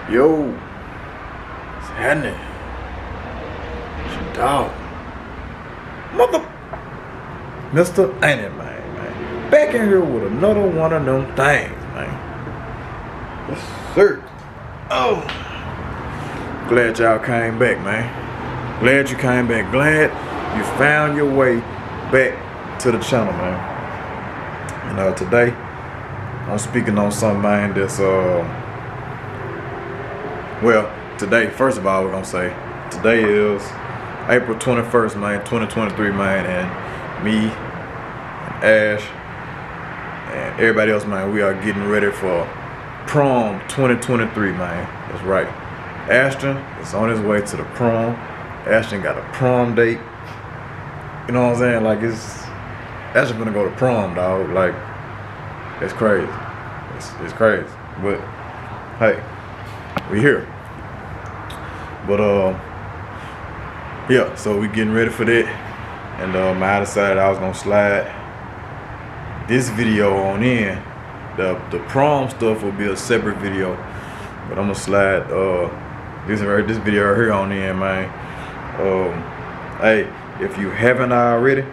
Yo, what's happening? It's your dog. Mr. Ain't it, man. Back in here with another one of them things, man. Yes, sir. Oh. Glad y'all came back, man. Glad you came back. Glad you found your way back to the channel, man. And today, I'm speaking on something, man, that's, well, today, first of all, we're gonna say, today is April 21st, man, 2023, man, and me, and Ash, and everybody else, man, we are getting ready for prom 2023, man. That's right. Ashton is on his way to the prom. Ashton got a prom date. You know what I'm saying? Like, Ashton gonna go to prom, dog. Like, it's crazy. It's crazy. But, hey, we here. But, yeah, so we getting ready for that. And I decided I was gonna slide this video on in. The prom stuff will be a separate video, but I'm gonna slide this video right here on in, man. Hey, if you haven't already,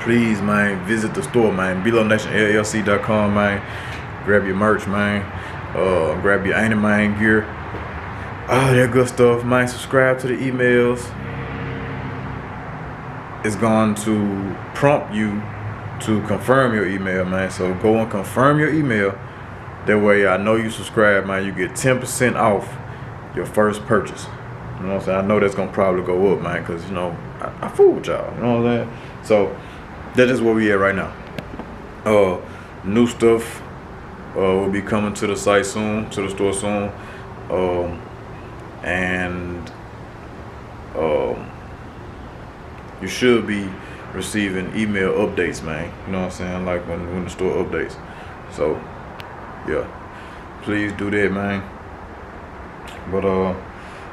please, man, visit the store, man. BeeloNationLLC.com, man. Grab your merch, man. Grab your Ain't It, man gear. All that good stuff, man. Subscribe to the emails. It's going to prompt you to confirm your email, man. So go and confirm your email. That way I know you subscribe, man. You get 10% off your first purchase. You know what I'm saying? I know that's gonna probably go up, man, because, you know, I fool with y'all. You know what I'm saying? So that is where we at right now. New stuff will be coming to the site soon, to the store soon. You should be receiving email updates, man. You know what I'm saying? Like when the store updates. So yeah, please do that, man. But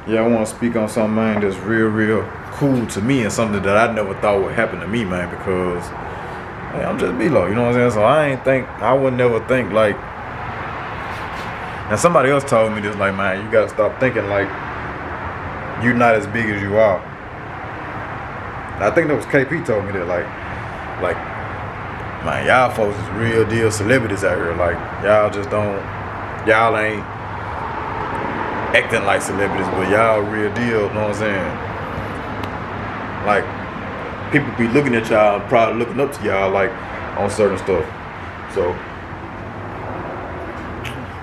yeah, I want to speak on something, man, that's real cool to me, and something that I never thought would happen to me, man, because hey, I'm just Beelo, you know what I'm saying? So I would never think like, and somebody else told me this, like, man, you gotta stop thinking like you're not as big as you are. I think that was KP told me that, like, man, y'all folks is real deal celebrities out here. Like, y'all ain't acting like celebrities, but y'all real deal, you know what I'm saying? Like, people be looking at y'all, probably looking up to y'all, like, on certain stuff. So,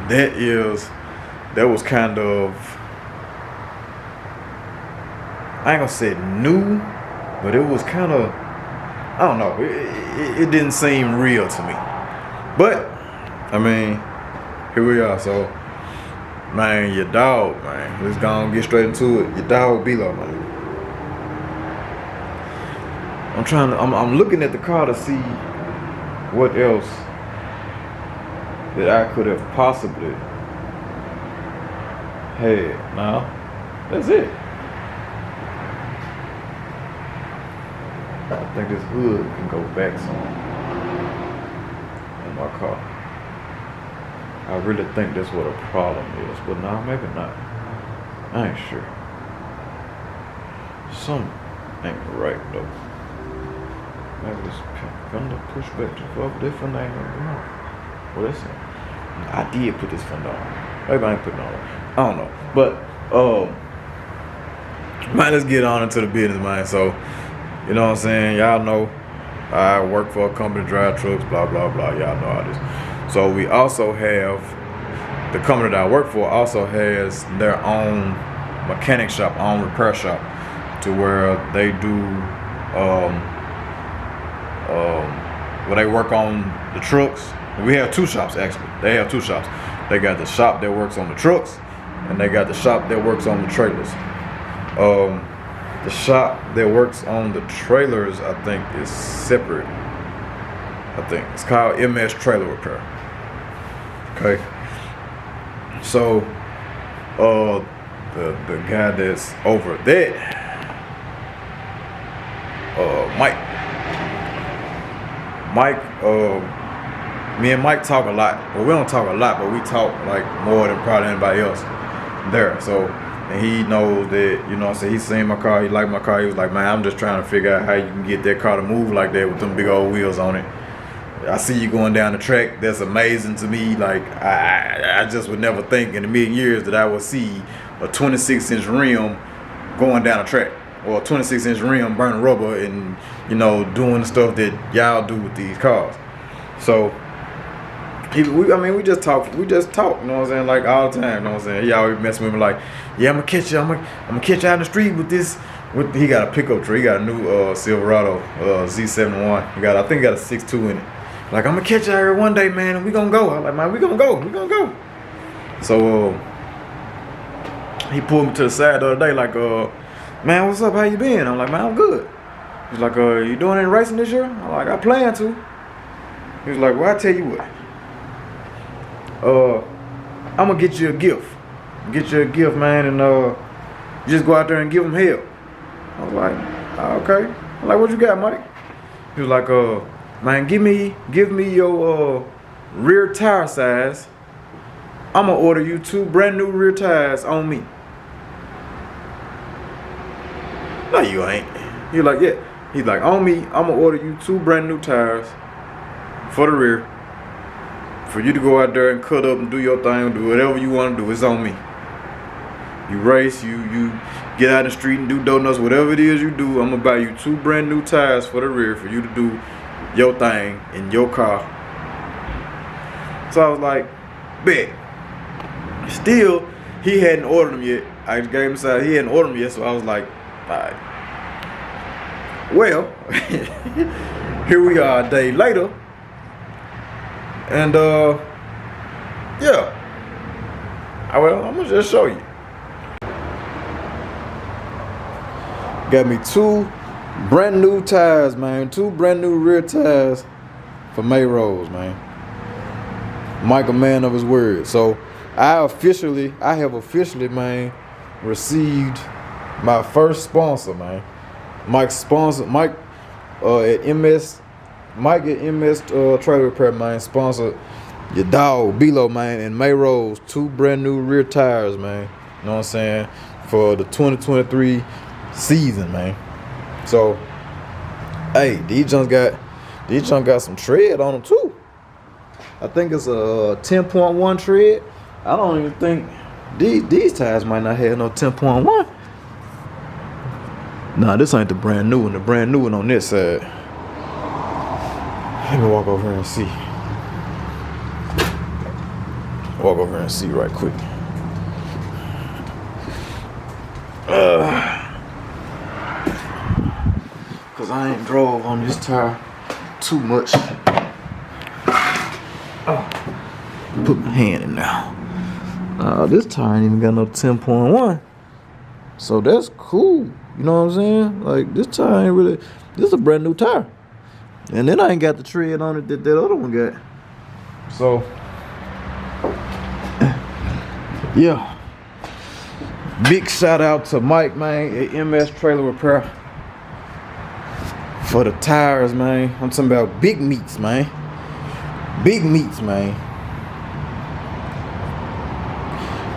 that was kind of, I ain't gonna say new, but it was kind of, I don't know, it didn't seem real to me. But, I mean, here we are. So, man, your dog, man, let's go and get straight into it. Your dog, Beelo, man. I'm looking at the car to see what else that I could have possibly had. Now, that's it. I think this hood can go back some on my car. I really think that's what a problem is, but no, maybe not. I ain't sure. Something ain't right though. Maybe this fender push back too far, but this fender ain't gonna come on. Well, that's it. I did put this fender on. Maybe I ain't putting it on. I don't know. But man, let's get on into the business, man. So, you know what I'm saying? Y'all know I work for a company, drive trucks, blah, blah, blah. Y'all know all this. So we also have, the company that I work for also has their own mechanic shop, own repair shop, to where they do, where they work on the trucks. We have two shops, actually. They have two shops. They got the shop that works on the trucks, and they got the shop that works on the trailers. The shop that works on the trailers, I think, is separate. I think it's called MS Trailer Repair. Okay. So, the guy that's over there, Mike, me and Mike talk a lot. Well, we don't talk a lot, but we talk like more than probably anybody else there. So, and he knows that, you know what I'm saying, he's seen my car, he liked my car. He was like, man, I'm just trying to figure out how you can get that car to move like that with them big old wheels on it. I see you going down the track. That's amazing to me. Like, I just would never think in a million years that I would see a 26-inch rim going down a track, or a 26-inch rim burning rubber and, you know, doing the stuff that y'all do with these cars. So, I mean, we just talk, you know what I'm saying, like all the time, you know what I'm saying. He always messing with me like, yeah, I'm gonna catch you out in the street with this. He got a pickup truck. He got a new Silverado Z71. I think he got a 6.2 in it. Like, I'm gonna catch you out here one day, man, and we gonna go. I'm like, man, we gonna go. So he pulled me to the side the other day, like, man, what's up? How you been? I'm like, man, I'm good. He's like, you doing any racing this year? I'm like, I plan to. He was like, well, I tell you what. I'm gonna get you a gift. Man, and you just go out there and give them hell. I was like, okay. I'm like, what you got, Mike? He was like, man, give me your rear tire size. I'm gonna order you 2 brand new rear tires on me. No, you ain't. He's like, yeah. He's like, on me, I'm gonna order you 2 brand new tires for the rear, for you to go out there and cut up and do your thing, do whatever you want to do. It's on me. You race, you get out in the street and do donuts, whatever it is you do. I'm gonna buy you 2 brand new tires for the rear for you to do your thing in your car. So I was like, bet. Still, he hadn't ordered them yet. I gave him a size. He hadn't ordered them yet, so I was like, all right. Well, here we are a day later. And yeah. Well, I'm gonna just show you. Got me 2 brand new tires, man. 2 brand new rear tires for MayRose, man. Mike, a man of his word. So I have officially, man, received my first sponsor, man. Mike's sponsor, Mike at MS Trailer Repair, man, sponsored your dog Beelo, man, and MayRose 2 brand new rear tires, man. You know what I'm saying? For the 2023 season, man. So, hey, these junks got some tread on them too. I think it's a 10.1 tread. I don't even think these tires might not have no 10.1. Nah, this ain't the brand new one. The brand new one on this side. Let me walk over here and see. Walk over here and see right quick. Cause I ain't drove on this tire too much. Put my hand in now. This tire ain't even got no 10.1. So that's cool. You know what I'm saying? Like, this tire ain't really, this is a brand new tire. And then I ain't got the tread on it that other one got. So, yeah. Big shout out to Mike, man, at MS Trailer Repair for the tires, man. I'm talking about big meats, man. Big meats, man.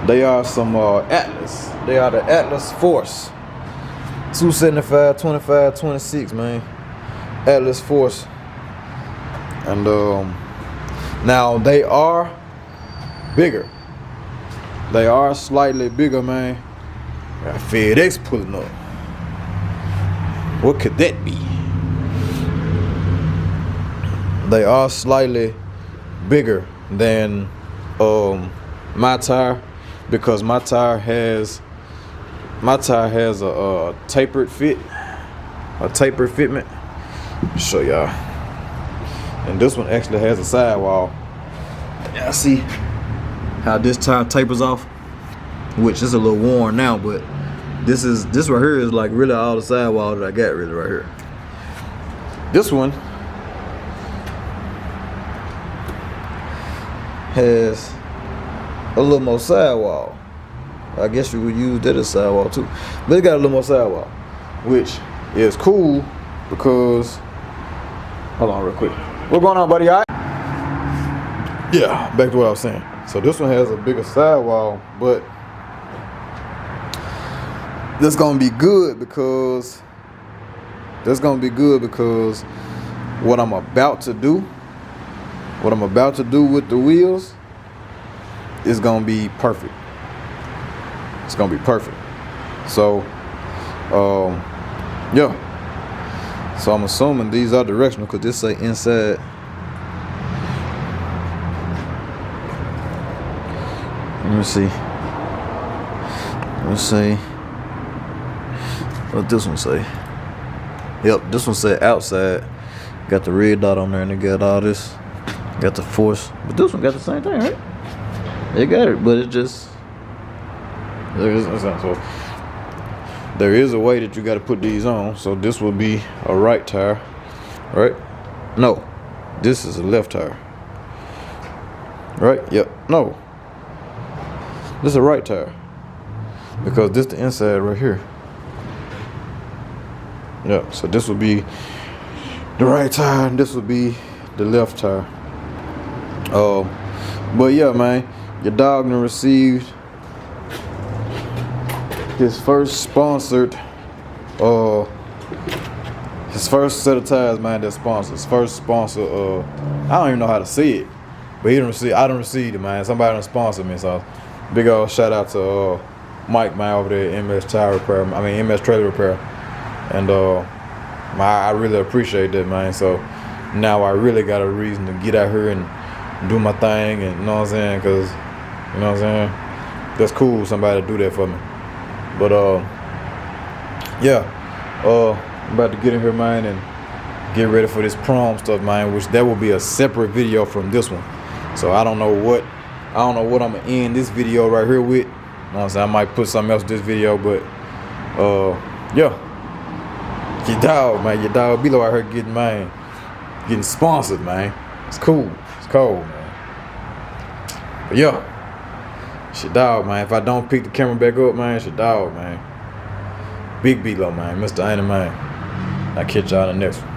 They are some Atlas. They are the Atlas Force. 275, 25, 26, man. Atlas Force. And now they are bigger. They are slightly bigger, man. Got FedEx pulling up. What could that be? They are slightly bigger than my tire, because my tire has a tapered fit, a tapered fitment. Show y'all. And this one actually has a sidewall. Y'all see how this tire tapers off, which is a little worn now, but this right here is like really all the sidewall that I got really right here. This one has a little more sidewall. I guess you would use that as sidewall too, but it got a little more sidewall, which is cool because, hold on real quick. What's going on, buddy? All right? yeah, back to what I was saying. So this one has a bigger sidewall, but that's gonna be good because what I'm about to do with the wheels is gonna be perfect. It's gonna be perfect. So yeah. So I'm assuming these are directional because this say inside. Let me see. Let's see. What this one say? Yep, this one say outside. Got the red dot on there and it got all this. Got the force. But this one got the same thing, right? It got it, but it just there is a way that you got to put these on. So this will be a right tire, right? No, this is a left tire, right? Yep. No, this is a right tire because this the inside right here. Yep. So this will be the right tire and this will be the left tire. But yeah, man, your dog done received his first sponsored, his first set of tires, man, that's sponsored. His first sponsor, I don't even know how to say it, but I done received it, man. Somebody done sponsored me, so big old shout out to Mike, man, over there at MS Trailer Repair. And I really appreciate that, man. So now I really got a reason to get out here and do my thing, and you know what I'm saying, because, you know what I'm saying, that's cool, somebody to do that for me. But yeah, I'm about to get in here, man, and get ready for this prom stuff, man, which that will be a separate video from this one. So I don't know what I'm gonna end this video right here with. You know what I'm saying? I might put something else in this video, but yeah. Your dog, man, your dog Beelo out here getting sponsored, man. It's cool. It's cold, man. But yeah, it's your dog, man. If I don't pick the camera back up, man, it's your dog, man. Big Beelo, man. Mr. Ain't a Man. I'll catch y'all in the next one.